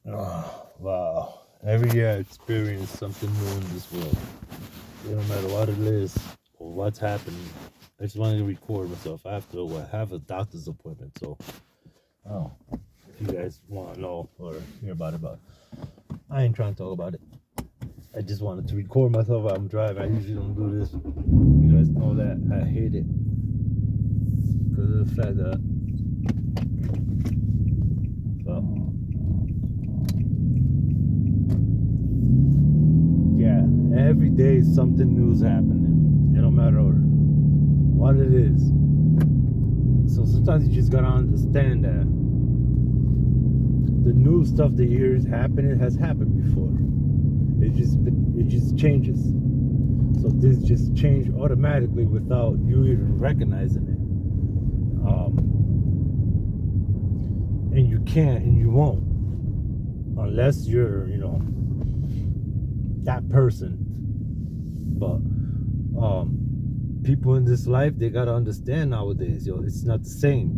Oh, wow. Every year I experience something new in this world. No matter what it is or what's happening. I just wanted to record myself. I have a doctor's appointment, so oh, if you guys want to know or hear about it, but I ain't trying to talk about it. I just wanted to record myself while I'm driving. I usually don't do this. You guys know that. I hate it because of the fact that so yeah, every day something new's happening. It don't matter what it is. So sometimes you just gotta understand that the new stuff that is happening has happened before. It just changes. So this just changed automatically without you even recognizing it. And you can't and you won't unless you're, that person. But people in this life, they gotta understand nowadays, it's not the same.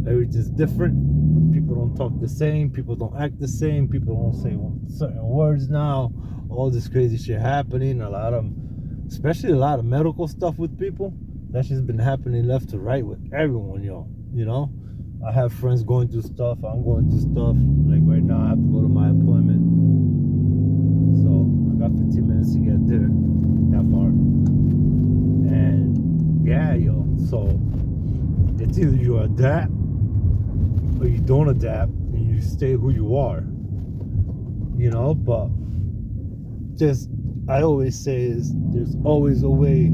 Everything's different. People don't talk the same. People don't act the same. People don't say certain words now. All this crazy shit happening. Especially a lot of medical stuff with people. That's just been happening left to right with everyone, I have friends going through stuff. I'm going through stuff. Like right now, I have to go to my appointment. So I got 15 minutes to get there. That far. And yeah, so it's either you adapt or you don't adapt and you stay who you are. But just I always say is there's always a way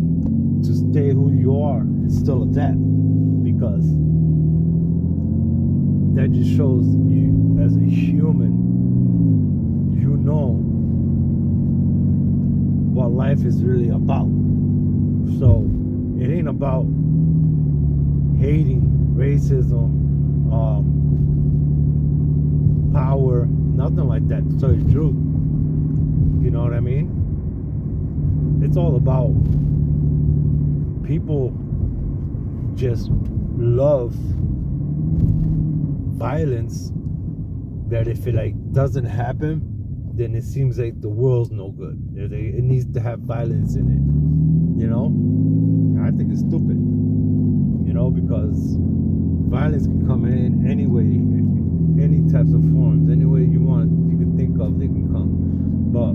to stay who you are and still adapt, because that just shows you as a human, what life is really about. So it ain't about hating, racism, power, nothing like that, to tell you the truth. You know what I mean? It's all about people just love violence, that if it doesn't happen, then it seems like the world's no good. It needs to have violence in it. I think it's stupid. Because violence can come in any way, any types of forms, any way you can think of, they can come. But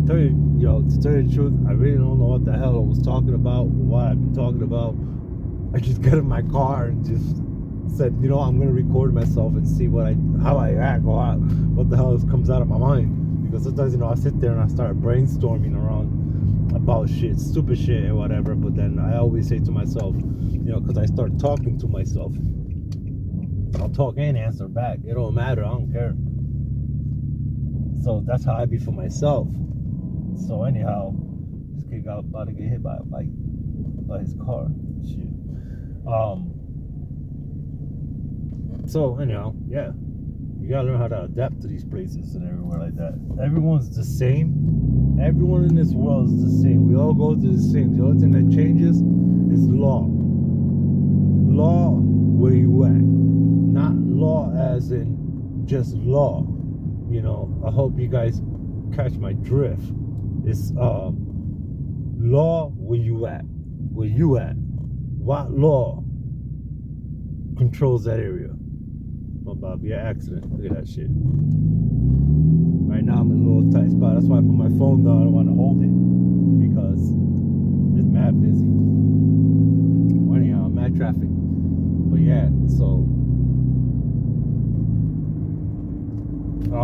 to tell you the truth, I really don't know what the hell I was talking about, or what I've been talking about. I just got in my car and just said, I'm gonna record myself and see how I act, or what the hell comes out of my mind. Because sometimes, I sit there and I start brainstorming around about shit, stupid shit or whatever. But then I always say to myself, because I start talking to myself, I'll talk and answer back. It don't matter. I don't care. So that's how I be for myself. So anyhow, this kid got about to get hit by a bike, by his car. Shit. So anyhow, yeah, you gotta learn how to adapt to these places and everywhere like that. Everyone's the same. Everyone in this world is the same. We all go through the same. The only thing that changes is law. Law where you at, not law as in just law. I hope you guys catch my drift. It's law where you at. Where you at? What law controls that area? Oh, Bob, be an accident. Look at that shit. Right now I'm in a little tight spot. That's why I put my phone down. I don't want to hold it because it's mad busy. Well, anyhow, I'm mad traffic. But yeah, so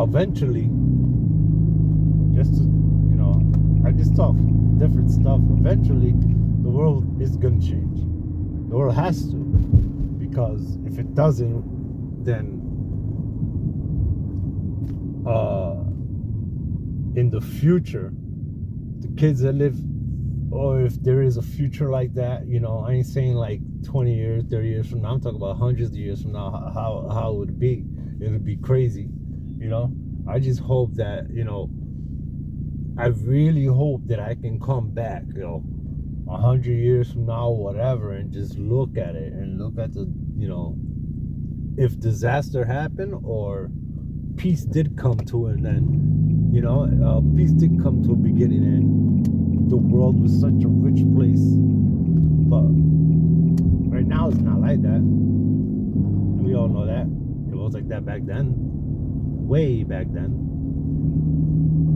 eventually, just to, I just talk different stuff. Eventually, the world is gonna change. The world has to, because if it doesn't, then in the future, the kids that live, or if there is a future like that, I ain't saying 20 years, 30 years from now. I'm talking about hundreds of years from now. How it would be? It would be crazy. I just hope that, I really hope that I can come back, 100 years from now, whatever, and just look at it and look at the, if disaster happened, or peace did come to an end. You know, peace did come to a beginning, and the world was such a rich place. But right now, it's not like that. And we all know that. It was like that back then, way back then.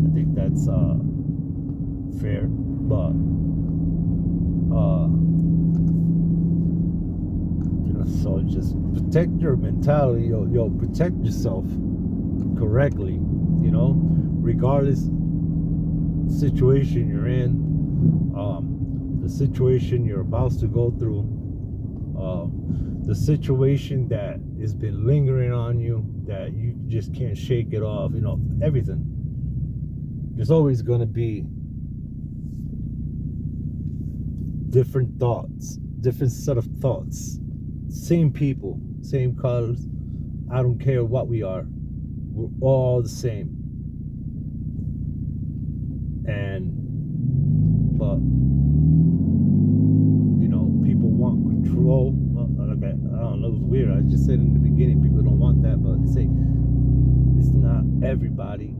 I think that's fair, but you know, so just protect your mentality, yo, protect yourself correctly, you know, regardless situation you're in, the situation you're about to go through, the situation that has been lingering on you, that you just can't shake it off, you know, everything. There's always going to be different thoughts, different set of thoughts, same people, same colors. I don't care what we are, we're all the same. But you know, people want control. Like I don't know, it was weird. I just said in the beginning, people don't want that, but they say it's not everybody.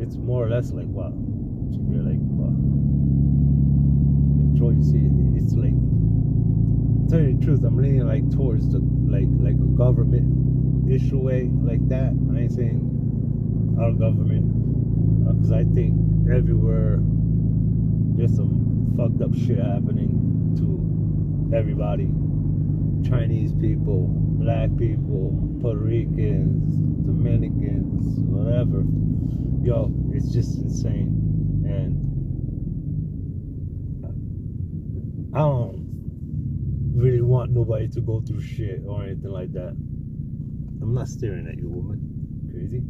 It's more or less like what? You're like, what? Control. You see, it's like, tell you the truth, I'm leaning like towards the like a government issue way like that. I ain't saying our government, because I think everywhere there's some fucked up shit happening to everybody. Chinese people, black people, Puerto Ricans, Dominicans, whatever. Yo, it's just insane. And I don't really want nobody to go through shit or anything like that. I'm not staring at you, woman. Crazy.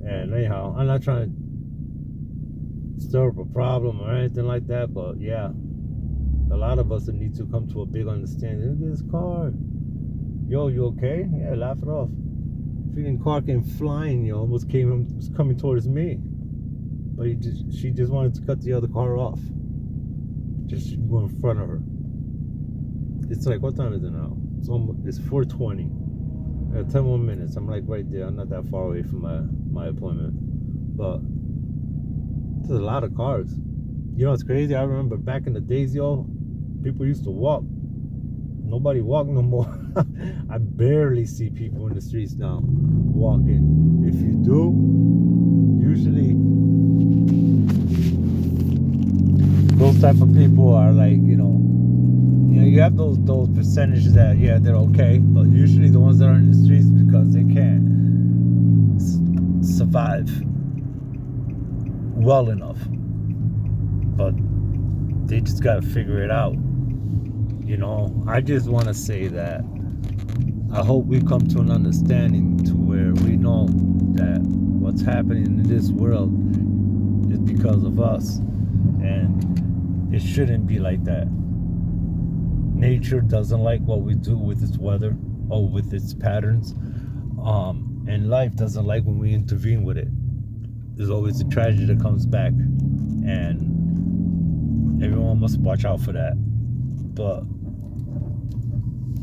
And anyhow, I'm not trying to stir up a problem or anything like that, but yeah, a lot of us need to come to a big understanding. Look at this car. Yo, you okay? Yeah, laugh it off. Freaking car came flying, yo, was coming towards me. But she just wanted to cut the other car off. Just go in front of her. It's like, what time is it now? It's 4:20. I got 10 more minutes. I'm like right there. I'm not that far away from my appointment. But there's a lot of cars. You know, it's crazy. I remember back in the days, yo, people used to walk. Nobody walk no more. I barely see people in the streets now walking. If you do, usually those type of people are like, you know, you have those percentages that, yeah, they're okay, but usually the ones that are in the streets because they can't survive well enough. But they just gotta figure it out. You know, I just want to say that I hope we come to an understanding to where we know that what's happening in this world is because of us, and it shouldn't be like that. Nature doesn't like what we do with its weather or with its patterns, and life doesn't like when we intervene with it. There's always a tragedy that comes back, and everyone must watch out for that. But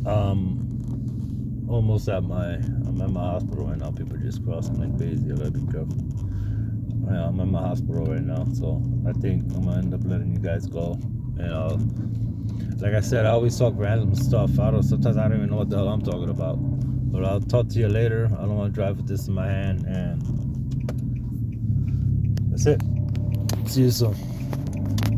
I'm at my hospital right now. People just crossing like crazy. I gotta be careful. Yeah, I'm at my hospital right now, so I think I'm gonna end up letting you guys go. And like I said, I always talk random stuff. Sometimes I don't even know what the hell I'm talking about. But I'll talk to you later. I don't want to drive with this in my hand, and that's it. See you soon.